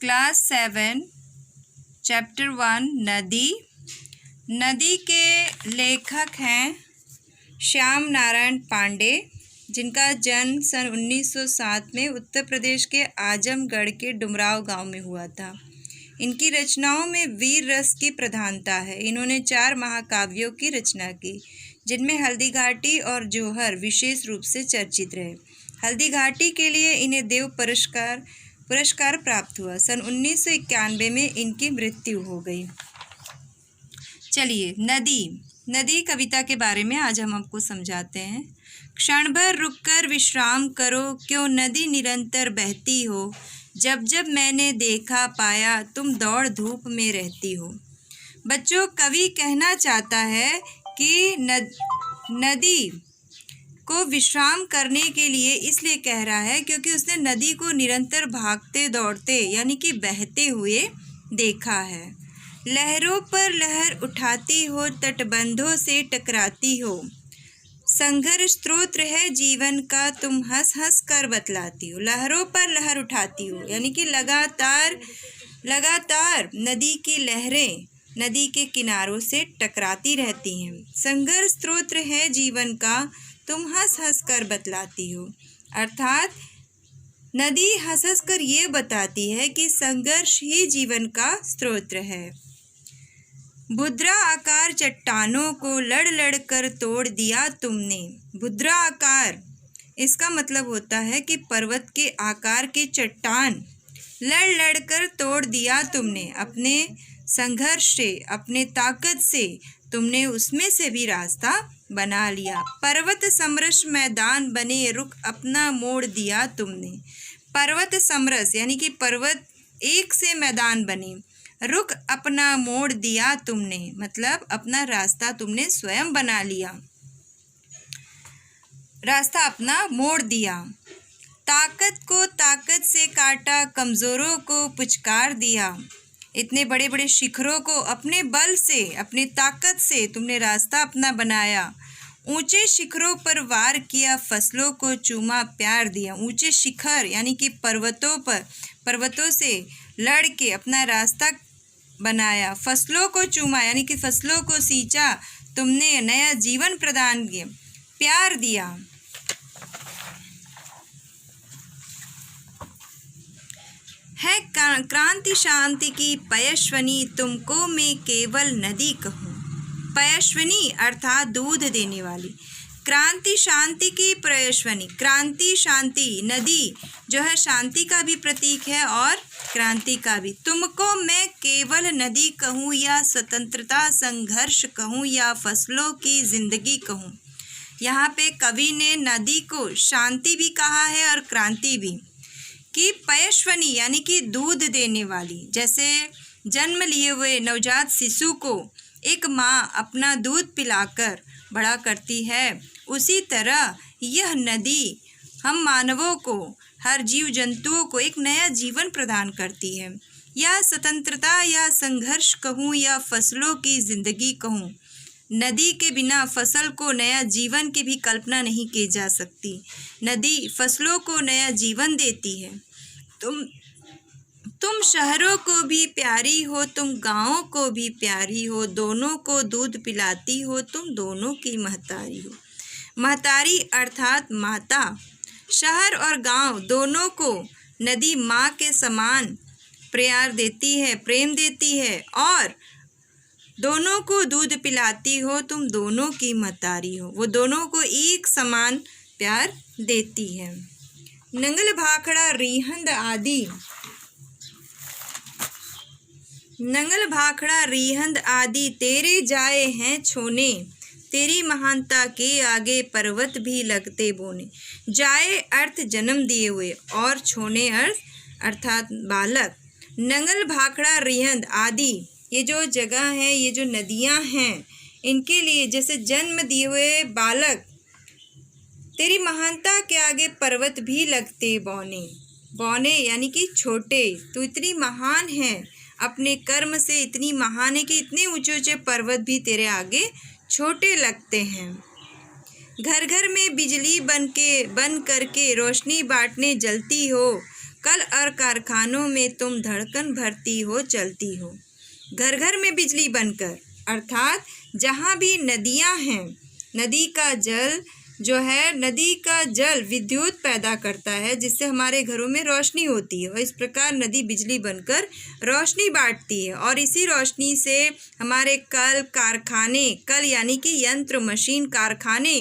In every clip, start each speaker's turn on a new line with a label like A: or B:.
A: Class 7 chapter 1 नदी। नदी के लेखक हैं श्याम नारायण पांडे, जिनका जन्म सन 1907 में उत्तर प्रदेश के आजमगढ़ के डुमराव गांव में हुआ था। इनकी रचनाओं में वीर रस की प्रधानता है। इन्होंने 4 महाकाव्यों की रचना की, जिनमें हल्दी घाटी और जौहर विशेष रूप से चर्चित रहे। हल्दी घाटी के लिए इन्हें देव पुरस्कार प्राप्त हुआ। सन 1991 में इनकी मृत्यु हो गई। चलिए, नदी कविता के बारे में आज हम आपको समझाते हैं। क्षण भर रुककर विश्राम करो, क्यों नदी निरंतर बहती हो। जब जब मैंने देखा पाया, तुम दौड़ धूप में रहती हो। बच्चों, कवि कहना चाहता है कि नदी को विश्राम करने के लिए इसलिए कह रहा है क्योंकि उसने नदी को निरंतर भागते दौड़ते यानी कि बहते हुए देखा है। लहरों पर लहर उठाती हो, तटबंधों से टकराती हो। संघर्ष स्रोत है जीवन का, तुम हंस हंस कर बतलाती हो। लहरों पर लहर उठाती हो यानी कि लगातार नदी की लहरें नदी के किनारों से टकराती रहती हैं। संघर्ष स्रोत है जीवन का, तुम हंस हंस कर बतलाती हो। अर्थात नदी हंस हंस कर ये बताती है कि संघर्ष ही जीवन का स्रोत है। भुद्रा आकार चट्टानों को लड़ लड़ कर तोड़ दिया तुमने। भुद्रा आकार, इसका मतलब होता है कि पर्वत के आकार के चट्टान लड़ लड़ कर तोड़ दिया तुमने। अपने संघर्ष से, अपने ताकत से तुमने उसमें से भी रास्ता बना लिया। पर्वत समरस मैदान बने, रुख अपना मोड़ दिया तुमने। पर्वत समरस यानी कि पर्वत एक से मैदान बने, रुख अपना मोड़ दिया तुमने, मतलब अपना रास्ता तुमने स्वयं बना लिया, रास्ता अपना मोड़ दिया। ताकत को ताकत से काटा, कमज़ोरों को पुचकार दिया। इतने बड़े बड़े शिखरों को अपने बल से, अपनी ताकत से तुमने रास्ता अपना बनाया। ऊंचे शिखरों पर वार किया, फसलों को चूमा प्यार दिया। ऊंचे शिखर यानी कि पर्वतों से लड़ के अपना रास्ता बनाया। फसलों को चूमा यानी कि फसलों को सींचा, तुमने नया जीवन प्रदान किया, प्यार दिया। है क्रांति शांति की पयस्विनी, तुमको मैं केवल नदी कहूँ। पयस्विनी अर्थात दूध देने वाली। क्रांति शांति की पयस्विनी, क्रांति शांति, नदी जो है शांति का भी प्रतीक है और क्रांति का भी। तुमको मैं केवल नदी कहूँ या स्वतंत्रता संघर्ष कहूँ या फसलों की जिंदगी कहूँ। यहाँ पे कवि ने नदी को शांति भी कहा है और क्रांति भी। कि पयस्विनी यानी कि दूध देने वाली, जैसे जन्म लिए हुए नवजात शिशु को एक माँ अपना दूध पिलाकर बड़ा करती है, उसी तरह यह नदी हम मानवों को, हर जीव जंतुओं को एक नया जीवन प्रदान करती है। या स्वतंत्रता या संघर्ष कहूँ या फसलों की जिंदगी कहूँ, नदी के बिना फसल को नया जीवन की भी कल्पना नहीं की जा सकती। नदी फसलों को नया जीवन देती है। तुम शहरों को भी प्यारी हो, तुम गाँवों को भी प्यारी हो। दोनों को दूध पिलाती हो, तुम दोनों की महतारी हो। महतारी अर्थात माता। शहर और गांव दोनों को नदी माँ के समान प्यार देती है, प्रेम देती है, और दोनों को दूध पिलाती हो, तुम दोनों की महतारी हो। वो दोनों को एक समान प्यार देती है। नंगल भाखड़ा रिहंद आदि, नंगल भाखड़ा रिहंद आदि तेरे जाए हैं छोने। तेरी महानता के आगे पर्वत भी लगते बोने। जाए अर्थ जन्म दिए हुए और छोने अर्थात बालक। नंगल भाखड़ा रिहंद आदि, ये जो जगह है, ये जो नदियाँ हैं, इनके लिए जैसे जन्म दिए हुए बालक। तेरी महानता के आगे पर्वत भी लगते बौने। बौने यानी कि छोटे। तू इतनी महान है, अपने कर्म से इतनी महान है कि इतने ऊंचे ऊंचे पर्वत भी तेरे आगे छोटे लगते हैं। घर घर में बिजली बन करके रोशनी बांटने जलती हो। कल और कारखानों में तुम धड़कन भरती हो, चलती हो। घर घर में बिजली बनकर, अर्थात जहाँ भी नदियाँ हैं, नदी का जल जो है, नदी का जल विद्युत पैदा करता है, जिससे हमारे घरों में रोशनी होती है। और इस प्रकार नदी बिजली बनकर रोशनी बांटती है, और इसी रोशनी से हमारे कल कारखाने, कल यानी कि यंत्र, मशीन, कारखाने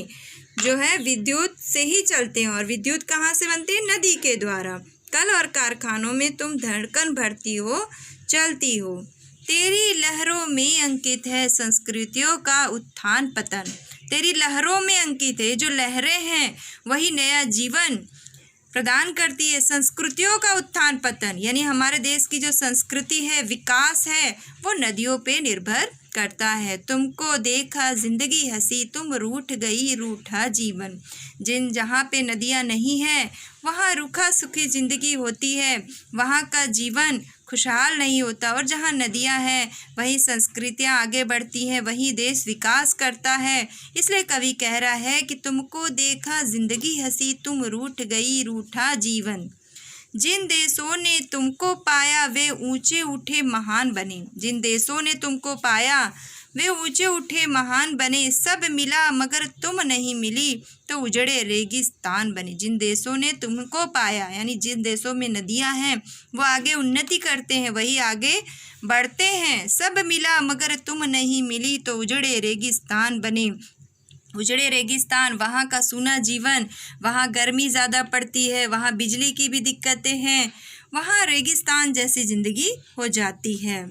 A: जो है विद्युत से ही चलते हैं। और विद्युत कहाँ से बनती है? नदी के द्वारा। कल और कारखानों में तुम धड़कन भरती हो, चलती हो। तेरी लहरों में अंकित है संस्कृतियों का उत्थान पतन। तेरी लहरों में अंकित है, जो लहरें हैं वही नया जीवन प्रदान करती है। संस्कृतियों का उत्थान पतन यानी हमारे देश की जो संस्कृति है, विकास है, वो नदियों पे निर्भर करता है। तुमको देखा जिंदगी हंसी, तुम रूठ गई रूठा जीवन। जहाँ पे नदियाँ नहीं हैं वहाँ रूखा सूखी ज़िंदगी होती है, वहाँ का जीवन खुशहाल नहीं होता। और जहाँ नदियाँ हैं वहीं संस्कृतियाँ आगे बढ़ती हैं, वहीं देश विकास करता है। इसलिए कवि कह रहा है कि तुमको देखा जिंदगी हंसी, तुम रूठ गई रूठा जीवन। जिन देशों ने तुमको पाया वे ऊंचे उठे महान बने। जिन देशों ने तुमको पाया वे ऊंचे उठे महान बने। सब मिला मगर तुम नहीं मिली तो उजड़े रेगिस्तान बने। जिन देशों ने तुमको पाया यानी जिन देशों में नदियां हैं वो आगे उन्नति करते हैं, वही आगे बढ़ते हैं। सब मिला मगर तुम नहीं मिली तो उजड़े रेगिस्तान बने। उजड़े रेगिस्तान, वहाँ का सूना जीवन, वहाँ गर्मी ज़्यादा पड़ती है, वहाँ बिजली की भी दिक्कतें हैं, वहाँ रेगिस्तान जैसी ज़िंदगी हो जाती है।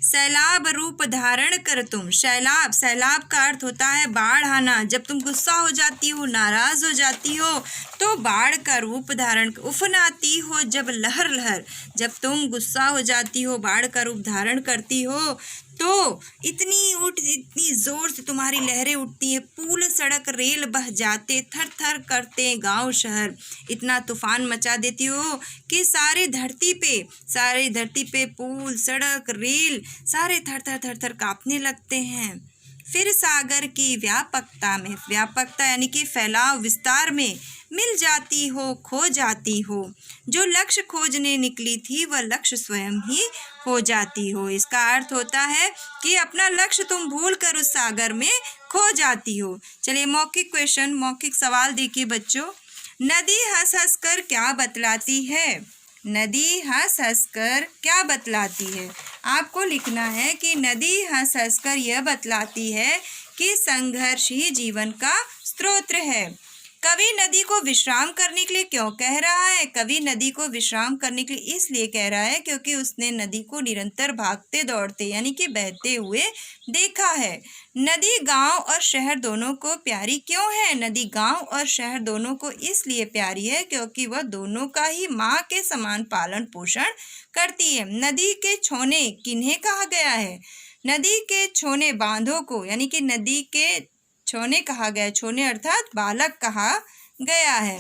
A: सैलाब रूप धारण कर तुम। सैलाब, सैलाब का अर्थ होता है बाढ़ आना। जब तुम गुस्सा हो जाती हो, नाराज़ हो जाती हो तो बाढ़ का रूप धारण, उफन आती हो जब लहर लहर, जब तुम गुस्सा हो जाती हो, बाढ़ का रूप धारण करती हो तो इतनी ज़ोर से तुम्हारी लहरें उठती हैं, पुल सड़क रेल बह जाते, थर थर करते गांव शहर। इतना तूफान मचा देती हो कि सारी धरती पे पुल सड़क रेल सारे थर थर कांपने लगते हैं। फिर सागर की व्यापकता में, व्यापकता यानी कि फैलाव विस्तार में मिल जाती हो, खो जाती हो। जो लक्ष्य खोजने निकली थी वह लक्ष्य स्वयं ही हो जाती हो। इसका अर्थ होता है कि अपना लक्ष्य तुम भूल कर उस सागर में खो जाती हो। चलिए मौखिक क्वेश्चन, मौखिक सवाल देखिए बच्चों। नदी हंस हंस कर क्या बतलाती है? नदी हंस हंस कर क्या बतलाती है? आपको लिखना है कि नदी हंस हंस कर यह बतलाती है कि संघर्ष ही जीवन का स्रोत है। कवि नदी को विश्राम करने के लिए क्यों कह रहा है? कवि नदी को विश्राम करने के लिए इसलिए कह रहा है क्योंकि उसने नदी को निरंतर भागते दौड़ते यानी कि बहते हुए देखा है। नदी गांव और शहर दोनों को प्यारी क्यों है? नदी गांव और शहर दोनों को इसलिए प्यारी है क्योंकि वह दोनों का ही माँ के समान पालन पोषण करती है। नदी के छोने किन्हें कहा गया है? नदी के छोने बांधों को यानी कि नदी के छोने कहा गया। छोने अर्थात बालक कहा गया है।